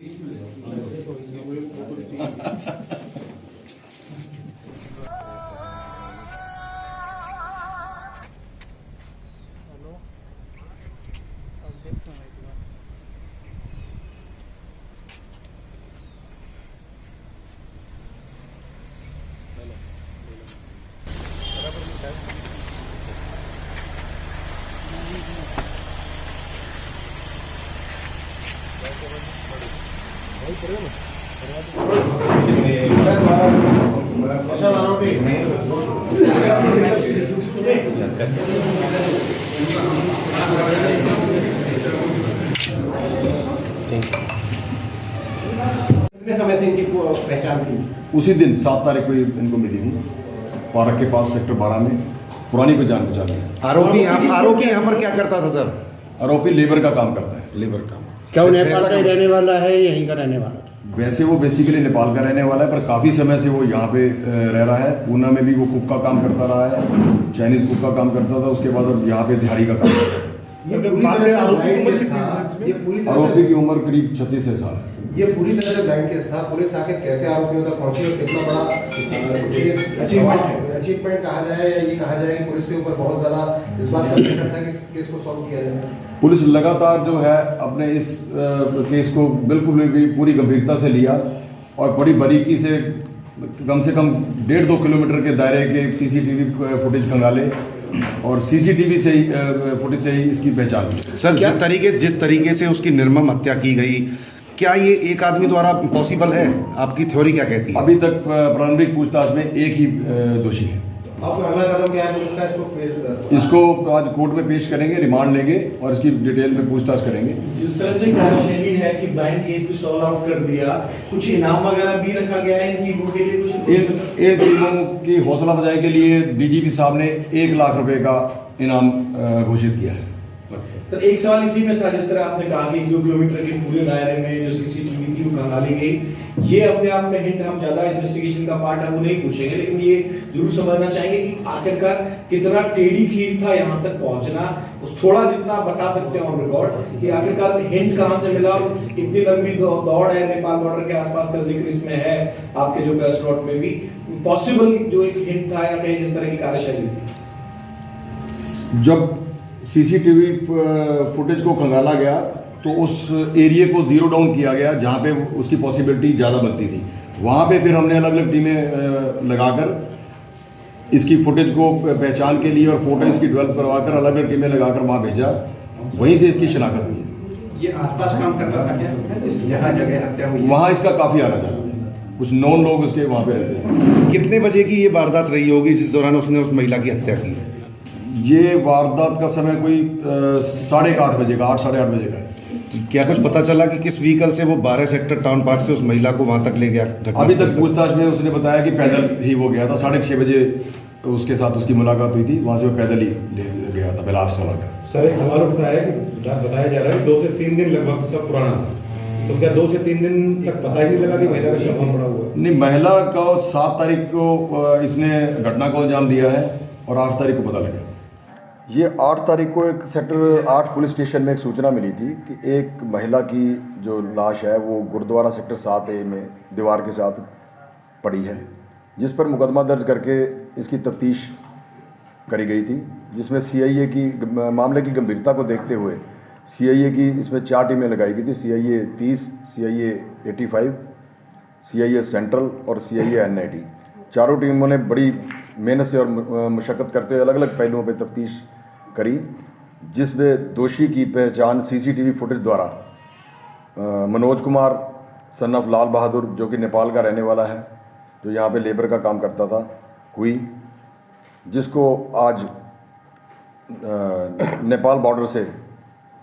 कितने समय से इनकी पहचान थी? उसी दिन 7 तारीख को इनको मिली थी पार्क के पास सेक्टर 12 में पुरानी पहचान आरोपी यहाँ पर क्या करता था सर? आरोपी लेबर का काम करता है। लेबर काम। क्या वो नेपाल का रहने वाला है, यहीं का रहने वाला था? वैसे वो बेसिकली नेपाल का रहने वाला है, पर काफ़ी समय से वो यहाँ पे रह रहा है। पूना में भी वो कुक का काम करता रहा है, चाइनीज कुक का काम करता था। उसके बाद अब यहाँ पे दिहाड़ी का काम करता है। आरोपी की उम्र करीब 36 साल है। ये पूरी तरह से ब्लाइंड केस था। पुलिस आखिर कैसे आरोपियों तक पहुंची और कितना बड़ा अचीवमेंट कहा जाए या ये कहा जाए कि पुलिस के ऊपर बहुत ज्यादा इस बात का प्रेशर था कि केस को सॉल्व किया जाए? पुलिस लगातार जो है अपने इस केस को बिल्कुल भी पूरी गंभीरता से लिया और बड़ी बारीकी से कम 1.5-2 किलोमीटर के दायरे के सीसीटीवी फुटेज खंगाले और सीसीटीवी से ही फुटेज से ही इसकी पहचान की। सर जिस तरीके से उसकी निर्मम हत्या की गई, क्या ये एक आदमी द्वारा पॉसिबल है? आपकी थ्योरी क्या कहती है? अभी तक प्रारंभिक पूछताछ में एक ही दोषी है। आपको अगला कदम क्या है? पुलिस का इसको आज कोर्ट में पेश करेंगे, रिमांड लेंगे और इसकी डिटेल में पूछताछ करेंगे। जिस तरह से कार्यशैली है कि ब्लाइंड केस भी सॉल्व आउट कर दिया, कुछ इनाम वगैरह भी रखा गया है इनकी टीमों के लिए? कुछ इन टीमों की हौसला अफजाई के लिए डीजीपी साहब ने 1 लाख रुपए का इनाम घोषित किया है। सर एक सवाल इसी में था, जिस तरह आपने कहा कि 2 किलोमीटर के पूरे दायरे में जो सीसीटीवी थी वो खंगाली गई, ये अपने आप में हिंट, हम ज्यादा इन्वेस्टिगेशन का पार्ट है वो नहीं पूछेंगे, लेकिन ये जरूर समझना चाहेंगे कि आखिरकार कितना टेढ़ी खीर था यहाँ तक पहुंचना। उस थोड़ा जितना बता सकते हैं ऑन रिकॉर्ड कि आखिरकार हिंट कहाँ से मिला और इतनी लंबी दौड़ है नेपाल बॉर्डर के आसपास का जिक्र इसमें है, आपके जो प्रेस नोट में भी पॉसिबल जो एक हिंट था या कहीं जिस तरह की कार्यशैली थी? जब सीसीटीवी फुटेज को खंगाला गया तो उस एरिया को जीरो डाउन किया गया जहाँ पे उसकी पॉसिबिलिटी ज़्यादा बनती थी। वहाँ पे फिर हमने अलग अलग टीमें लगाकर इसकी फुटेज को पहचान के लिए और फोटो इसकी डेवलप करवाकर अलग अलग टीमें लगाकर वहाँ भेजा। वहीं से इसकी शिनाख्त हुई है। ये आसपास काम करता था क्या? जहाँ जगह हत्या हुई वहाँ इसका काफ़ी आना जाना था, कुछ नॉन लोग उसके वहाँ पे रहते हैं। कितने बजे की ये वारदात रही होगी जिस दौरान उसने उस महिला की हत्या की? ये वारदात का समय कोई 8:30 बजे का, 8-8:30 बजे का है। तो क्या कुछ पता चला कि किस व्हीकल से वो 12 सेक्टर टाउन पार्क से उस महिला को वहां तक ले गया? अभी तक पूछताछ में उसने बताया कि पैदल ही वो गया था। 6:30 बजे उसके साथ उसकी मुलाकात हुई थी, वहाँ से वो पैदल ही ले गया था बिलाव से लाकर। सर एक सवाल उठता है कि बताया जा रहा है 2 से 3 दिन लगभग सब पुराना था, तो क्या 2 से 3 दिन तक पता ही नहीं लगा कि महिला का शव वहाँ पड़ा हुआ? नहीं, महिला को 7 तारीख को इसने घटना को अंजाम दिया है और 8 तारीख को पता लगा। ये 8 तारीख को एक सेक्टर 8 पुलिस स्टेशन में एक सूचना मिली थी कि एक महिला की जो लाश है वो गुरुद्वारा सेक्टर 7A में दीवार के साथ पड़ी है, जिस पर मुकदमा दर्ज करके इसकी तफ्तीश करी गई थी, जिसमें CIA की मामले की गंभीरता को देखते हुए CIA की इसमें 4 टीमें लगाई गई थी। CIA 30, CIA 85, CIA सेंट्रल और CIA NIT। चारों टीमों ने बड़ी मेहनत से और मशक्क़त करते हुए अलग अलग पहलुओं पर तफ्तीश करी, जिसमें दोषी की पहचान CCTV फुटेज द्वारा मनोज कुमार सन ऑफ लाल बहादुर, जो कि नेपाल का रहने वाला है, जो यहाँ पे लेबर का काम करता था, हुई, जिसको आज नेपाल बॉर्डर से,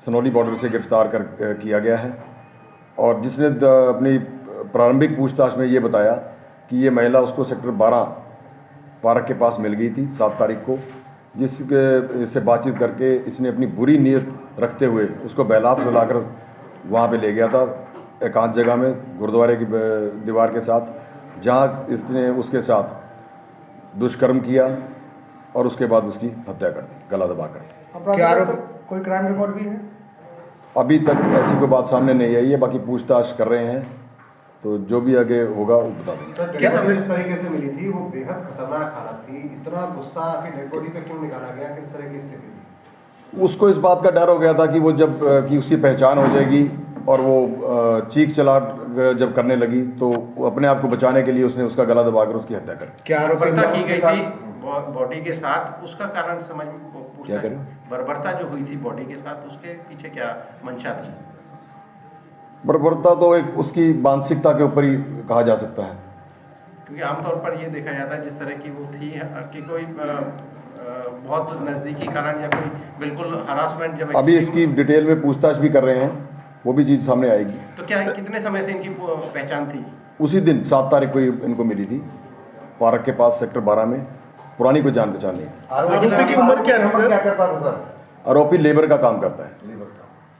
सनौली बॉर्डर से गिरफ्तार किया गया है। और जिसने अपनी प्रारंभिक पूछताछ में ये बताया कि ये महिला उसको सेक्टर 12 पार्क के पास मिल गई थी 7 तारीख को, इससे बातचीत करके इसने अपनी बुरी नीयत रखते हुए उसको बहलाव सुलाकर वहाँ पे ले गया था एकांत जगह में गुरुद्वारे की दीवार के साथ, जहाँ इसने उसके साथ दुष्कर्म किया और उसके बाद उसकी हत्या कर दी गला दबाकर। क्या आरोप कोई क्राइम रिकॉर्ड भी है? अभी तक ऐसी कोई बात सामने नहीं आई है, बाकी पूछताछ कर रहे हैं, तो जो भी आगे होगा वो बता देंगे। सर डेड बॉडी जिस तरीके से मिली थी वो बेहद खतरनाक हालत थी, इतना गुस्सा कि डेड बॉडी पे क्यों निकाला गया, किस तरह की स्थिति थी? उसको इस बात का डर हो गया था कि वो जब कि उसकी पहचान हो जाएगी और वो चीख चला जब करने लगी तो अपने आप को बचाने के लिए उसने उसका गला दबाकर उसकी हत्या कर दी। क्या बर्बरता की गई थी बॉडी के साथ, उसका कारण समझ में क्या करें? बर्बरता जो हुई थी बॉडी के साथ, उसके पीछे क्या मंशा थी? बर्बरता तो एक उसकी मानसिकता के ऊपर ही कहा जा सकता है, क्योंकि आमतौर पर ये देखा जाता है जिस तरह की वो थी कि कोई बहुत नज़दीकी कारण या कोई बिल्कुल हरासमेंट जब अभी इसकी डिटेल में पूछताछ भी कर रहे हैं, वो भी चीज़ सामने आएगी। तो क्या कितने समय से इनकी पहचान थी? उसी दिन 7 तारीख को इनको मिली थी पार्क के पास सेक्टर 12 में, पुरानी कोई जान पहचान नहीं थी। आरोपी की उम्र क्या करता था सर? आरोपी लेबर का काम करता है।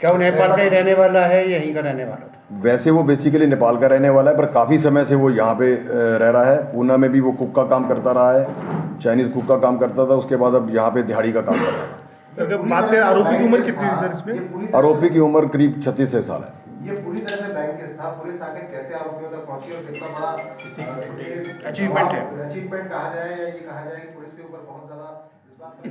क्या वो नेपाल का ही रहने वाला है, यहीं का रहने वाला था? वैसे वो बेसिकली नेपाल का रहने वाला है, पर काफ़ी समय से वो यहाँ पे रह रहा है। पूना में भी वो कुक का काम करता रहा है, चाइनीज़ कुक का काम करता था, उसके बाद अब यहाँ पे दिहाड़ी का काम कर रहा था। अगर बात करें आरोपी की उम्र कितनी है सर इसमें? आरोपी की उम्र करीब 36 साल है। ये पूरी तरह से बैंक केस था, पुलिस आगे कैसे आरोपियों तक पहुंची और कितना बड़ा अचीवमेंट है? अचीवमेंट कहा जाए या ये कहा जाए कि पुलिस के ऊपर बहुत ज्यादा इस बात पर